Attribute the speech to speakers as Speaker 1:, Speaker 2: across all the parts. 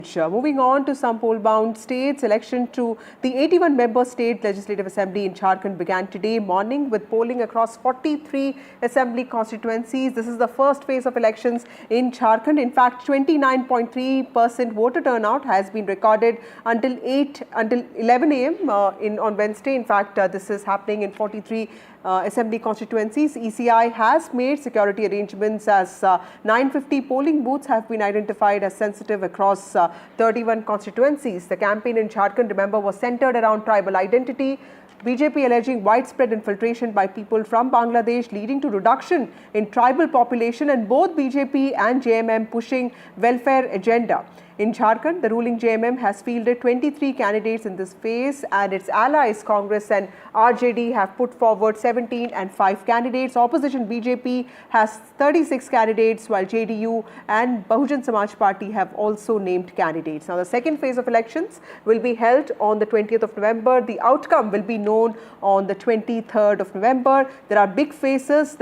Speaker 1: Moving on to some poll-bound states, election to the 81-member state legislative assembly in Jharkhand began today morning with polling across 43 assembly constituencies. This is the first phase of elections in Jharkhand. In fact, 29.3% voter turnout has been recorded until 11 a.m. On Wednesday. In fact, this is happening in 43 assembly constituencies. ECI has made security arrangements as 950 polling booths have been identified as sensitive across 31 constituencies. The campaign in Jharkhand, remember, was centered around tribal identity. BJP alleging widespread infiltration by people from Bangladesh leading to reduction in tribal population, and both BJP and JMM pushing welfare agenda. In Jharkhand, the ruling JMM has fielded 23 candidates in this phase, and its allies Congress and RJD have put forward 17 and 5 candidates. Opposition BJP has 36 candidates, while JDU and Bahujan Samaj Party have also named candidates. Now, the second phase of elections will be held on the 20th of November. The outcome will be known on the 23rd of November. There are big faces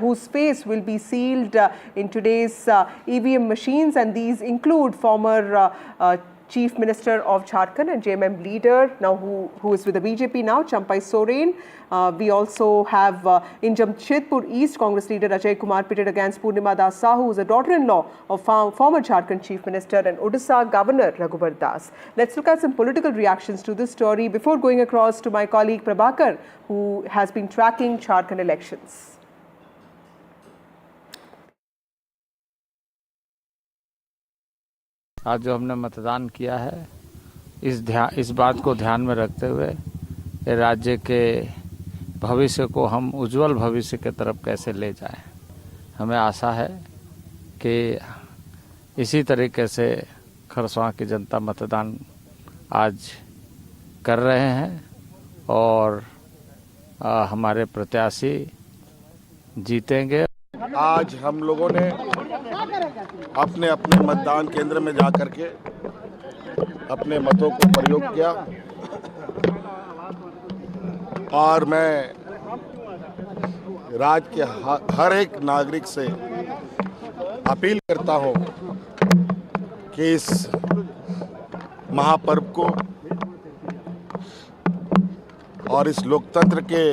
Speaker 1: whose face will be sealed in today's EVM machines, and these include former Chief Minister of Jharkhand and JMM leader, now who is with the BJP now, Champai Soren. We also have in Jamshedpur East, Congress leader Ajay Kumar pitted against Purnima Das Sahu, who is a daughter-in-law of former Jharkhand Chief Minister and Odisha Governor Raghubar Das. Let's look at some political reactions to this story before going across to my colleague Prabhakar, who has been tracking Jharkhand elections.
Speaker 2: आज जो हमने मतदान किया है इस बात को ध्यान में रखते हुए राज्य के भविष्य को हम उज्जवल भविष्य के तरफ कैसे ले जाएं। हमें आशा है कि इसी तरीके से खरसवां की जनता मतदान आज कर रहे हैं और हमारे प्रत्याशी जीतेंगे।
Speaker 3: आज हम लोगों ने अपने अपने मतदान केंद्र में जाकर के अपने मतों को प्रयोग किया और मैं राज्य के हर एक नागरिक से अपील करता हूं कि इस महापर्व को और इस लोकतंत्र के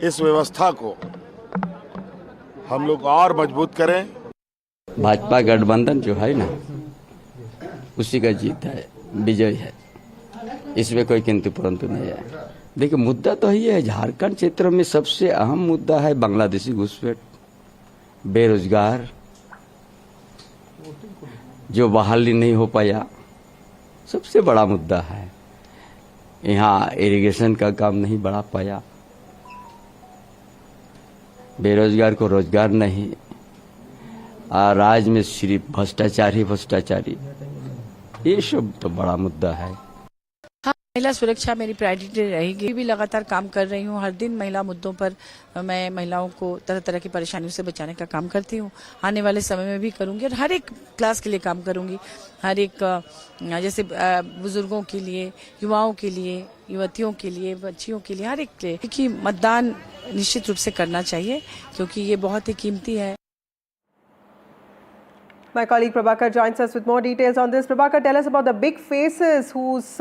Speaker 3: इस व्यवस्था को हम लोग और मजबूत करें।
Speaker 4: भाजपा गठबंधन जो है ना, उसी का जीत है, विजय है, इसमें कोई किंतु परंतु नहीं है। देखिए, मुद्दा तो ही है, झारखंड क्षेत्र में सबसे अहम मुद्दा है बांग्लादेशी घुसपैठ, बेरोजगार जो बहाली नहीं हो पाया, सबसे बड़ा मुद्दा है। यहाँ इरिगेशन का काम नहीं बढ़ा पाया, बेरोजगार को रोजगार नहीं, राज्य में सिर्फ भ्रष्टाचारी, ये सब तो बड़ा मुद्दा है।
Speaker 5: हाँ, महिला सुरक्षा मेरी प्रायोरिटी रहेगी। भी लगातार काम कर रही हूँ। हर दिन महिला मुद्दों पर मैं महिलाओं को तरह तरह की परेशानियों से बचाने का काम करती हूँ। आने वाले समय में भी करूंगी और हर एक क्लास के लिए काम करूंगी। हर एक जैसे बुजुर्गों के लिए, युवाओं के लिए, युवतियों के लिए, बच्चियों के लिए, हर एक के लिए कि मतदान निश्चित रूप से करना चाहिए, क्योंकि ये बहुत ही कीमती है।
Speaker 1: My colleague Prabhakar joins us with more details on this. Prabhakar, tell us about the big faces whose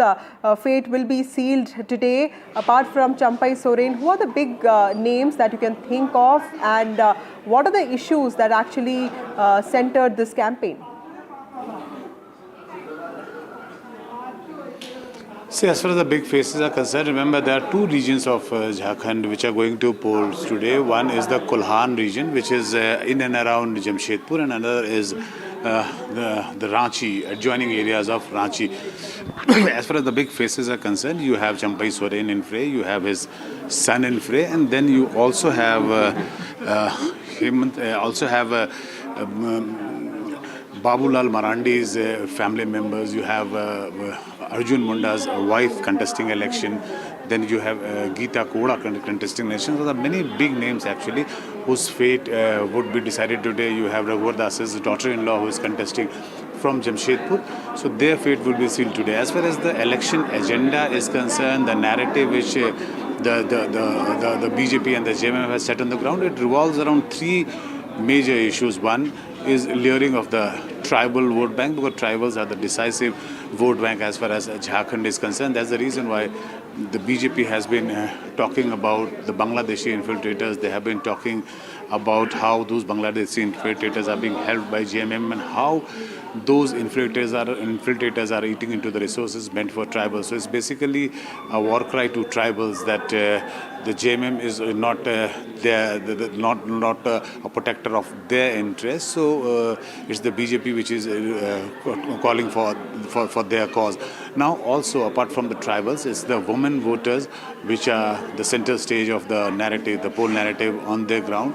Speaker 1: fate will be sealed today. Apart from Champai Soren, who are the big names that you can think of, and what are the issues that actually centered this campaign?
Speaker 6: See, as far as the big faces are concerned, remember there are two regions of Jharkhand which are going to polls today. One is the Kulhan region, which is in and around Jamshedpur, and another is the Ranchi, adjoining areas of Ranchi. As far as the big faces are concerned, you have Champai Soren in fray, you have his son in fray, and then you also have Babulal Marandi's family members. You have Arjun Munda's wife contesting election. Then you have Geeta Koda contesting election. So there are many big names actually whose fate would be decided today. You have Raghubar Das's daughter-in-law who is contesting from Jamshedpur. So their fate will be sealed today. As far as the election agenda is concerned, the narrative which the BJP and the JMM has set on the ground, it revolves around three major issues. One is layering of the tribal vote bank, because tribals are the decisive vote bank as far as Jharkhand is concerned. That's the reason why the BJP has been talking about the Bangladeshi infiltrators. They have been talking about how those Bangladeshi infiltrators are being helped by JMM and how those infiltrators are eating into the resources meant for tribals. So it's basically a war cry to tribals that the JMM is not a protector of their interests. So it's the BJP which is calling for their cause. Now also, apart from the tribals, it's the women voters which are the center stage of the narrative, the poll narrative on their ground.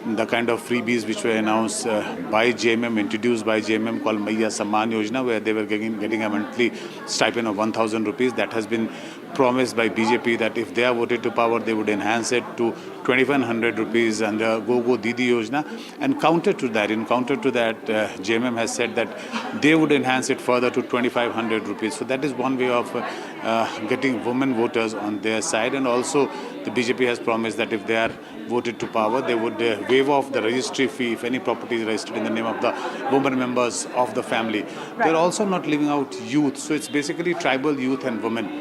Speaker 6: The kind of freebies which were announced by JMM, introduced by JMM, called Maiya Samman Yojana, where they were getting a monthly stipend of 1,000 rupees. That has been promised by BJP that if they are voted to power, they would enhance it to 2,100 rupees under Go Didi Yojana. And counter to that, JMM has said that they would enhance it further to 2,500 rupees. So that is one way of getting women voters on their side. And also the BJP has promised that if they are voted to power, they would waive off the registry fee if any property is registered in the name of the women members of the family. They're also not leaving out youth. So it's basically tribal youth and women